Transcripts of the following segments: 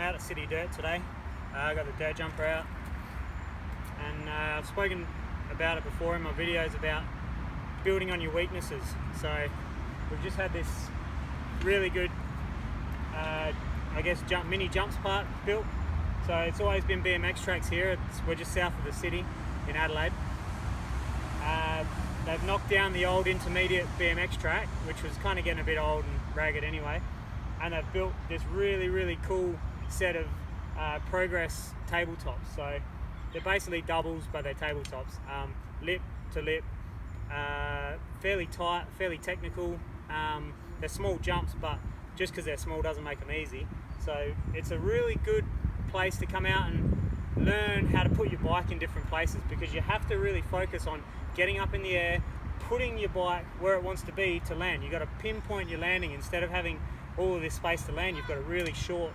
I'm out at City Dirt today. I got the dirt jumper out, and I've spoken about it before in my videos about building on your weaknesses. So we've just had this really good, I guess, mini jumps park built. So it's always been BMX tracks here. We're just south of the city in Adelaide. They've knocked down the old intermediate BMX track, which was kind of getting a bit old and ragged anyway, and they've built this really cool set of progress tabletops. So they're basically doubles, but they're tabletops, lip to lip, fairly tight, fairly technical. They're small jumps, but just because they're small doesn't make them easy. So it's a really good place to come out and learn how to put your bike in different places, because you have to really focus on getting up in the air, putting your bike where it wants to be to land. You've got to pinpoint your landing. Instead of having all of this space to land, you've got a really short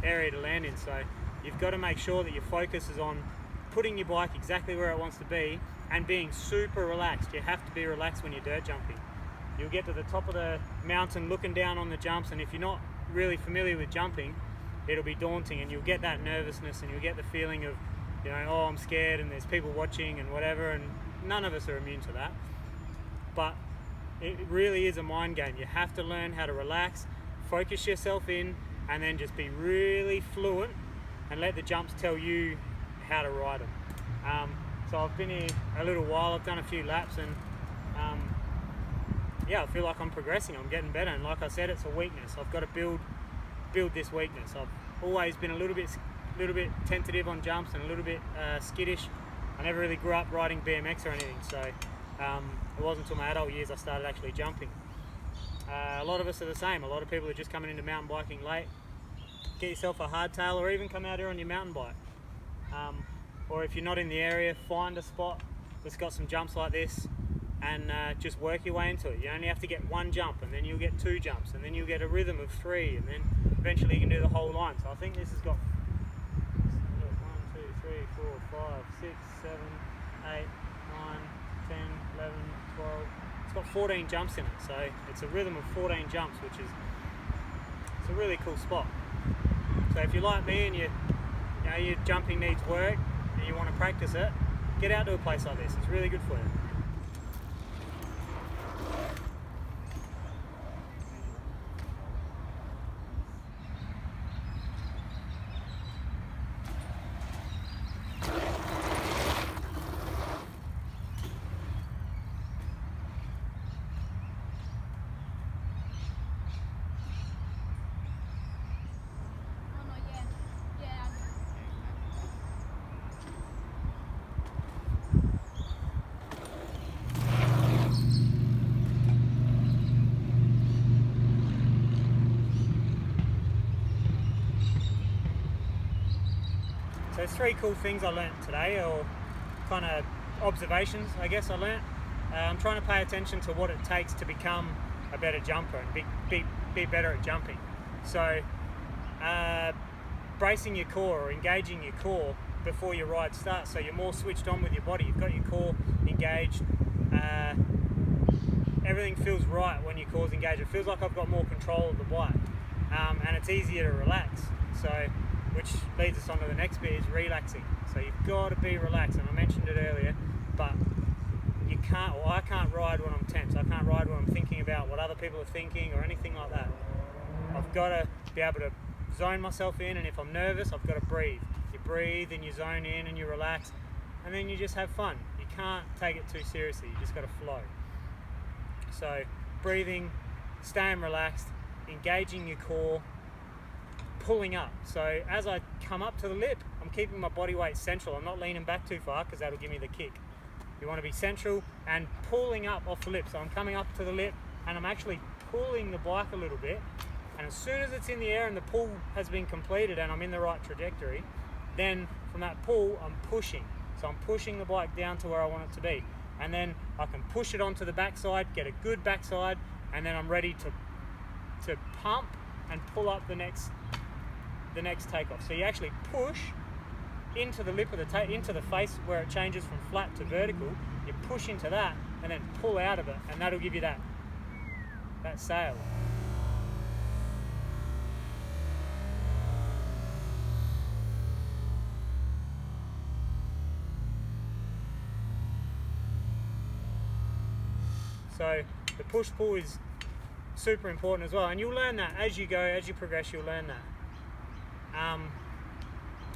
area to land in. So you've got to make sure that your focus is on putting your bike exactly where it wants to be and being super relaxed. You have to be relaxed when you're dirt jumping. You'll get to the top of the mountain looking down on the jumps, and if you're not really familiar with jumping, it'll be daunting, and you'll get that nervousness, and you'll get the feeling of, you know, oh, I'm scared and there's people watching and whatever, and none of us are immune to that. But it really is a mind game. You have to learn how to relax, focus yourself in, and then just be really fluent and let the jumps tell you how to ride them. So I've been here a little while, I've done a few laps, and yeah, I feel like I'm progressing, I'm getting better. And like I said, it's a weakness. I've got to build this weakness. I've always been a little bit tentative on jumps and a little bit skittish. I never really grew up riding BMX or anything, so it wasn't until my adult years I started actually jumping. A lot of us are the same. A lot of people are just coming into mountain biking late. Get yourself a hardtail, or even come out here on your mountain bike. Or if you're not in the area, find a spot that's got some jumps like this, and just work your way into it. You only have to get one jump, and then you'll get two jumps, and then you'll get a rhythm of three, and then eventually you can do the whole line. So I think this has got 1, 2, 3, 4, 5, 6, 7, 8, 9, 10, 11, 12. It's got 14 jumps in it, so it's a rhythm of 14 jumps, which is, it's a really cool spot. So if you're like me and your jumping needs work and you want to practice it, get out to a place like this. It's really good for you. So there's three cool things I learnt today, or kind of observations, I guess I learnt. I'm trying to pay attention to what it takes to become a better jumper and be better at jumping. So bracing your core, or engaging your core before your ride starts, so you're more switched on with your body. You've got your core engaged. Everything feels right when your core's engaged. It feels like I've got more control of the bike, and it's easier to relax. So, which leads us on to the next bit, is relaxing. So you've got to be relaxed, and I mentioned it earlier, but you can't, or I can't ride when I'm tense. I can't ride when I'm thinking about what other people are thinking or anything like that. I've got to be able to zone myself in, and if I'm nervous, I've got to breathe. You breathe and you zone in and you relax, and then you just have fun. You can't take it too seriously, you just got to flow. So breathing, staying relaxed, engaging your core, pulling up. So as I come up to the lip, I'm keeping my body weight central. I'm not leaning back too far, because that'll give me the kick. You want to be central and pulling up off the lip. So I'm coming up to the lip and I'm actually pulling the bike a little bit, and as soon as it's in the air and the pull has been completed and I'm in the right trajectory, then from that pull I'm pushing. So I'm pushing the bike down to where I want it to be, and then I can push it onto the backside, get a good backside, and then I'm ready to pump and pull up the next takeoff. So you actually push into the lip of the into the face where it changes from flat to vertical. You push into that and then pull out of it, and that'll give you that sail. So the push-pull is super important as well, and you'll learn that as you go, as you progress, you'll learn that.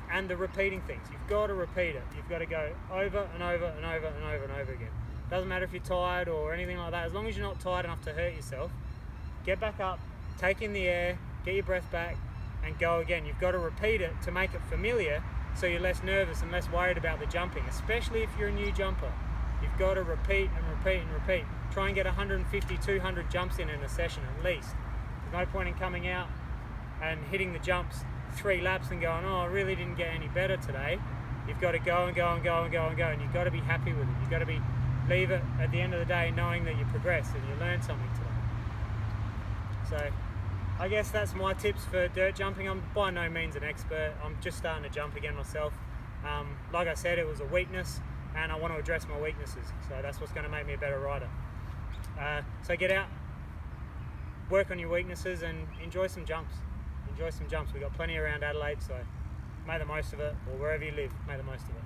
And the repeating things, you've got to repeat it. You've got to go over and over and over and over and over again. Doesn't matter if you're tired or anything like that, as long as you're not tired enough to hurt yourself, get back up, take in the air, get your breath back, and go again. You've got to repeat it to make it familiar, so you're less nervous and less worried about the jumping, especially if you're a new jumper. You've got to repeat and repeat and repeat. Try and get 150, 200 jumps in a session at least. There's no point in coming out and hitting the jumps 3 laps and going, oh, I really didn't get any better today. You've got to go and go and go and go and go, and you've got to be happy with it. You've got to leave it at the end of the day knowing that you progressed and you learned something today. So I guess that's my tips for dirt jumping. I'm by no means an expert. I'm just starting to jump again myself. Like I said, it was a weakness, and I want to address my weaknesses. So that's what's going to make me a better rider. So get out, work on your weaknesses, and enjoy some jumps. Enjoy some jumps. We've got plenty around Adelaide, so make the most of it, or wherever you live, make the most of it.